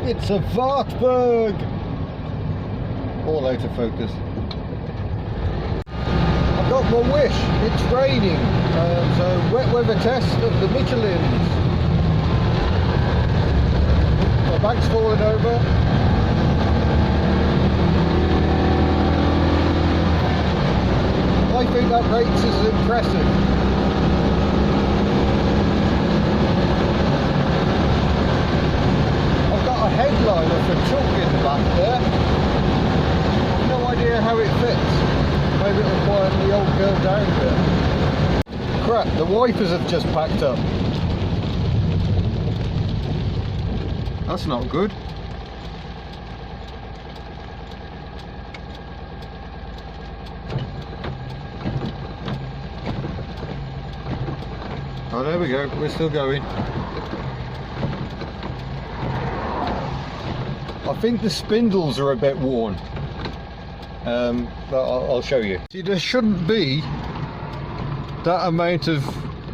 It's a Wartburg! All out of focus. I've got my wish. It's raining. So wet weather test of the Michelins. My bag's falling over. I think that rates is impressive. I've got a headliner for chalk in the back there. I've no idea how it fits. Maybe it'll quieten the old girl down a bit. Crap, the wipers have just packed up. That's not good. Oh, there we go, we're still going. I think the spindles are a bit worn, but I'll show you. See, there shouldn't be that amount of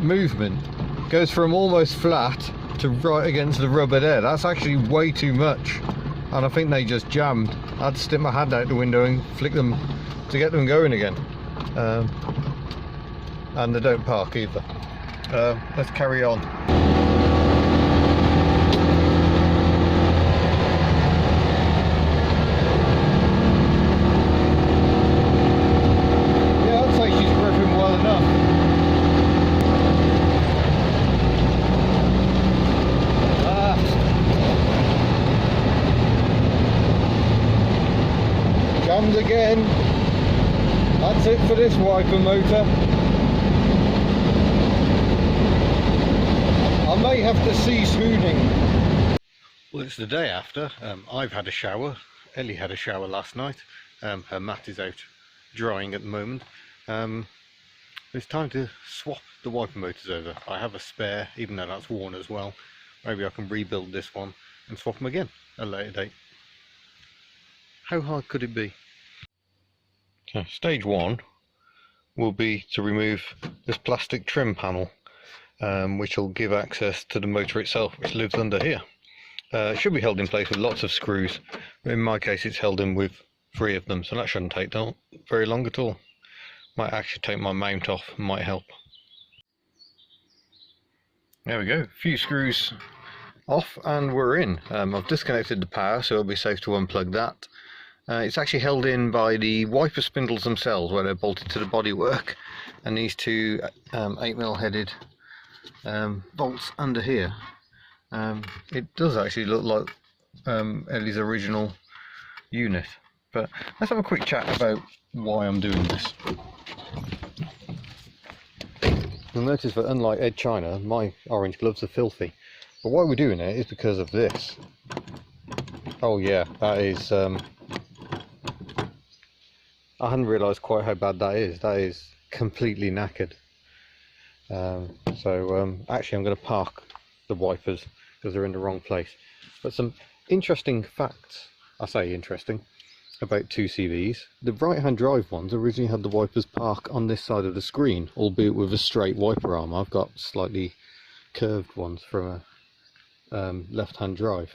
movement. It goes from almost flat to right against the rubber there. That's actually way too much, and I think they just jammed. I had to stick my hand out the window and flick them to get them going again. And they don't park either. Let's carry on. Yeah, I'd say she's gripping well enough. Jammed again. That's it for this wiper motor. I may have to cease hooning. Well, it's the day after. I've had a shower. Elly had a shower last night. Her mat is out drying at the moment. It's time to swap the wiper motors over. I have a spare, even though that's worn as well. Maybe I can rebuild this one and swap them again at a later date. How hard could it be? Okay, stage one will be to remove this plastic trim panel. Which will give access to the motor itself, which lives under here. It should be held in place with lots of screws, but in my case it's held in with 3 of them, so that shouldn't take very long at all. Might actually take my mount off, might help. There we go, a few screws off and we're in. I've disconnected the power, so it'll be safe to unplug that. It's actually held in by the wiper spindles themselves, where they're bolted to the bodywork, and these two 8mm headed bolts under here. It does actually look like Elly's original unit, but let's have a quick chat about why I'm doing this. You'll notice that unlike Ed China, my orange gloves are filthy, but why we're doing it is because of this. Oh yeah, that is I hadn't realised quite how bad that is. That is completely knackered. Actually I'm going to park the wipers because they're in the wrong place. But some interesting facts, I say interesting, about 2CVs. The right hand drive ones originally had the wipers park on this side of the screen, albeit with a straight wiper arm. I've got slightly curved ones from a left hand drive.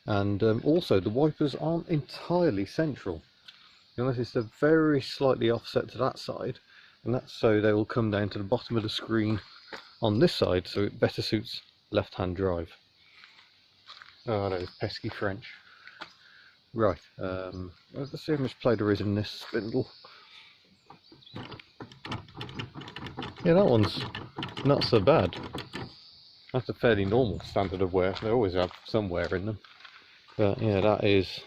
And also the wipers aren't entirely central. You'll notice they're very slightly offset to that side, and that's so they will come down to the bottom of the screen on this side, so it better suits left hand drive. Oh, those pesky French. Right, let's see how much play there is in this spindle. Yeah, that one's not so bad. That's a fairly normal standard of wear. They always have some wear in them. But yeah, that is...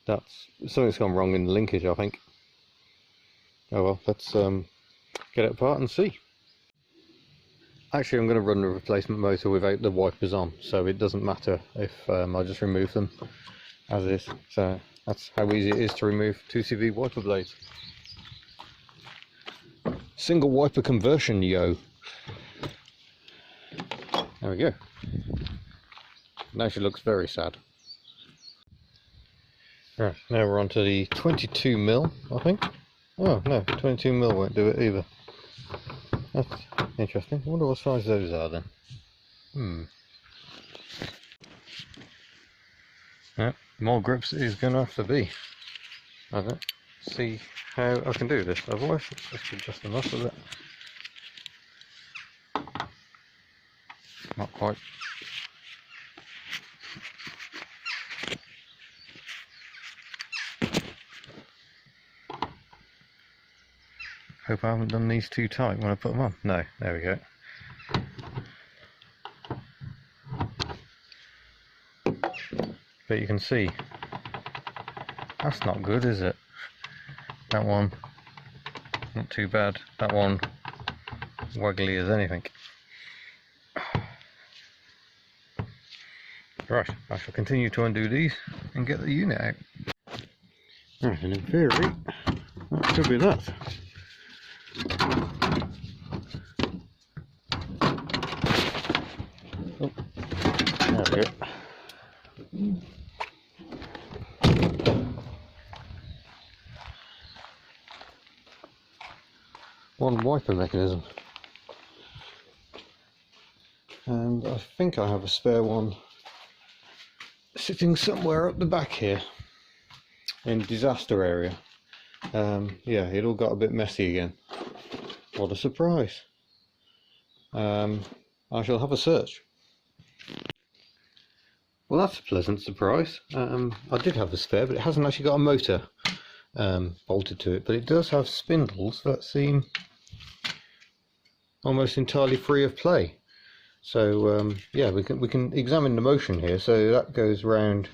that's... something's gone wrong in the linkage, I think. Oh well, let's get it apart and see. Actually, I'm going to run the replacement motor without the wipers on, so it doesn't matter if I just remove them as is. So that's how easy it is to remove 2CV wiper blades. Single wiper conversion, yo. There we go. Now she looks very sad. Right, now we're on to the 22mm, I think. Oh no, 22mm won't do it either. That's interesting. I wonder what size those are then. Yeah, more grips it is going to have to be. I don't see how I can do this, otherwise this should just enough of it. Not quite. Hope I haven't done these too tight when I put them on. No, there we go. But you can see, that's not good, is it? That one, not too bad. That one, wiggly as anything. Right, I shall continue to undo these and get the unit out. Right, and in theory, that should be that. Oh, there we go. One wiper mechanism, and I think I have a spare one sitting somewhere up the back here in disaster area. Yeah, it all got a bit messy again. What a surprise. I shall have a search. Well, that's a pleasant surprise. I did have a spare, but it hasn't actually got a motor bolted to it, but it does have spindles that seem almost entirely free of play. So yeah, we can examine the motion here. So that goes round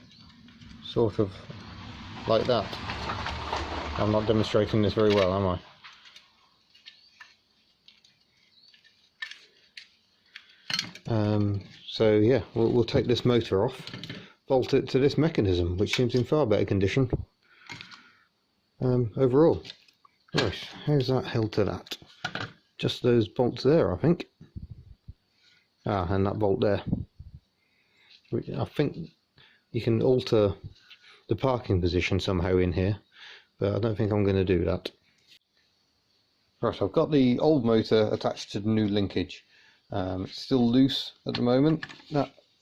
sort of like that. I'm not demonstrating this very well, am I? So yeah, we'll take this motor off, bolt it to this mechanism, which seems in far better condition overall. Right, how's that held to that? Just those bolts there, I think. Ah, and that bolt there. I think you can alter the parking position somehow in here, but I don't think I'm going to do that. Right, I've got the old motor attached to the new linkage. It's still loose at the moment.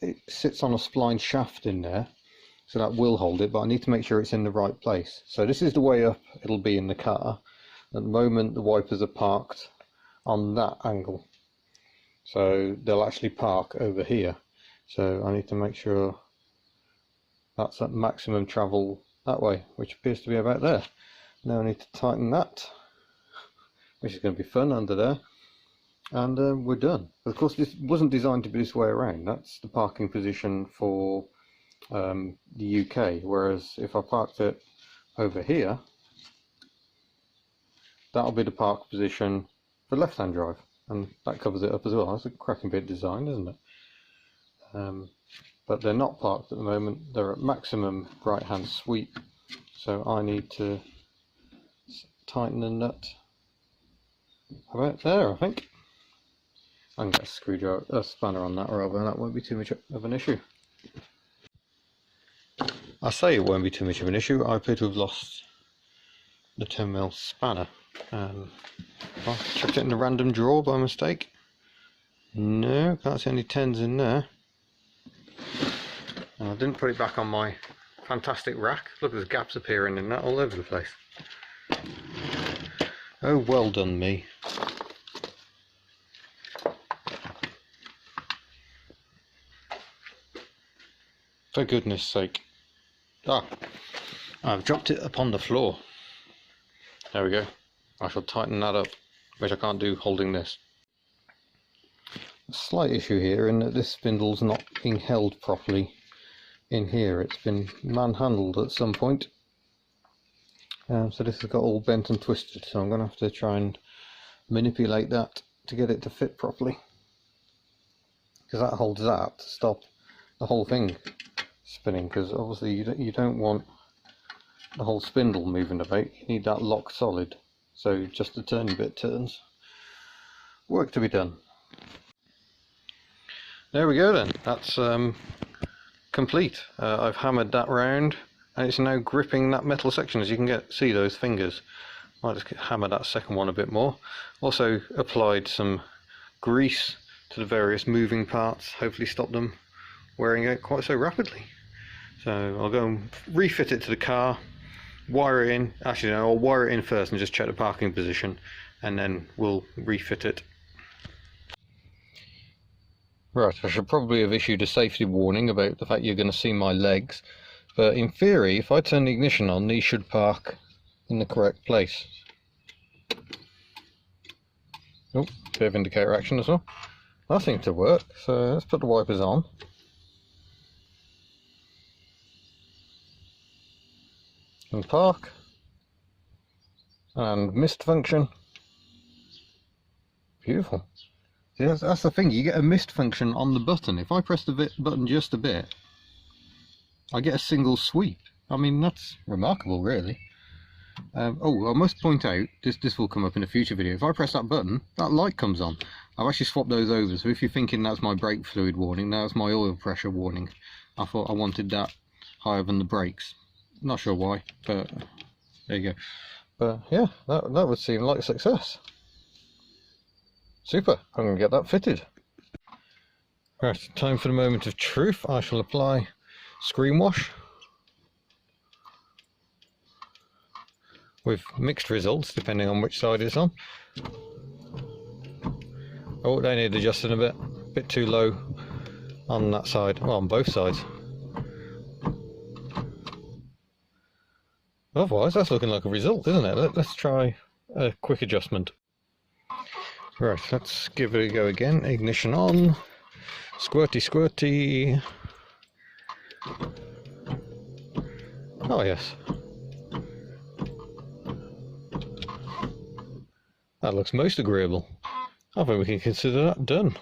It sits on a spline shaft in there, so that will hold it, but I need to make sure it's in the right place. So this is the way up it'll be in the car. At the moment the wipers are parked on that angle, so they'll actually park over here. So I need to make sure that's at maximum travel that way, which appears to be about there. Now I need to tighten that, which is going to be fun under there, and we're done. But of course this wasn't designed to be this way around. That's the parking position for the UK, whereas if I parked it over here, that'll be the park position for left-hand drive, and that covers it up as well. That's a cracking bit of design, isn't it? But they're not parked at the moment. They're at maximum right-hand sweep, so I need to tighten the nut about there, I think. I can get a screwdriver, a spanner on that rather, that won't be too much of an issue. I say it won't be too much of an issue. I appear to have lost the 10mm spanner. I chucked it in the random drawer by mistake. No, can't see any 10s in there. And I didn't put it back on my fantastic rack. Look, there's gaps appearing in that all over the place. Oh, well done me. For goodness sake. Ah, I've dropped it upon the floor. There we go. I shall tighten that up, which I can't do holding this. A slight issue here in that this spindle's not being held properly in here. It's been manhandled at some point. So this has got all bent and twisted, so I'm going to have to try and manipulate that to get it to fit properly. Because that holds that to stop the whole thing spinning, because obviously you don't want the whole spindle moving about. You need that lock solid, so just a tiny bit turns. Work to be done. There we go then, that's complete. I've hammered that round and it's now gripping that metal section, as you can see those fingers. Might just hammer that second one a bit more. Also applied some grease to the various moving parts, hopefully stop them wearing out quite so rapidly. So I'll go and refit it to the car, wire it in. Actually no, I'll wire it in first and just check the parking position, and then we'll refit it. Right, I should probably have issued a safety warning about the fact you're going to see my legs, but in theory if I turn the ignition on, these should park in the correct place. Oh, bit of indicator action as well. That seems to work, so let's put the wipers on. And park. And mist function. Beautiful. See, that's the thing, you get a mist function on the button. If I press the button just a bit, I get a single sweep. I mean, that's remarkable, really. Oh, I must point out, this will come up in a future video, if I press that button, that light comes on. I've actually swapped those over, so if you're thinking that's my brake fluid warning, that's my oil pressure warning. I thought I wanted that higher than the brakes. Not sure why, but there you go. But yeah, that would seem like a success. Super, I'm going to get that fitted. Right, time for the moment of truth. I shall apply screen wash. With mixed results depending on which side it's on. Oh, they need adjusting a bit too low on that side, well, on both sides. Otherwise that's looking like a result, isn't it? Let's try a quick adjustment. Right, let's give it a go again. Ignition on, squirty squirty. Oh yes, that looks most agreeable. I think we can consider that done.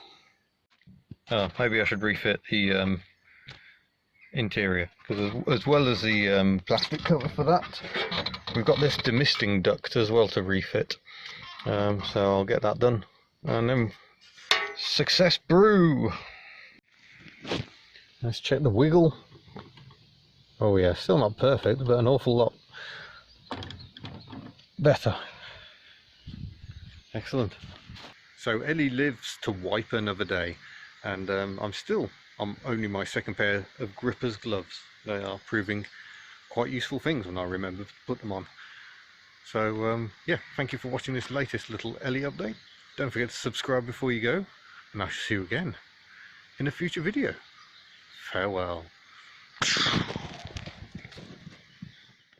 Maybe I should refit the interior, because as well as the plastic cover for that, we've got this demisting duct as well to refit. So I'll get that done, and then success brew. Let's check the wiggle. Oh yeah, still not perfect, but an awful lot better. Excellent. So Elly lives to wipe another day, and I'm only my second pair of grippers gloves. They are proving quite useful things when I remember to put them on. So yeah, thank you for watching this latest little Elly update. Don't forget to subscribe before you go, and I shall see you again in a future video. Farewell.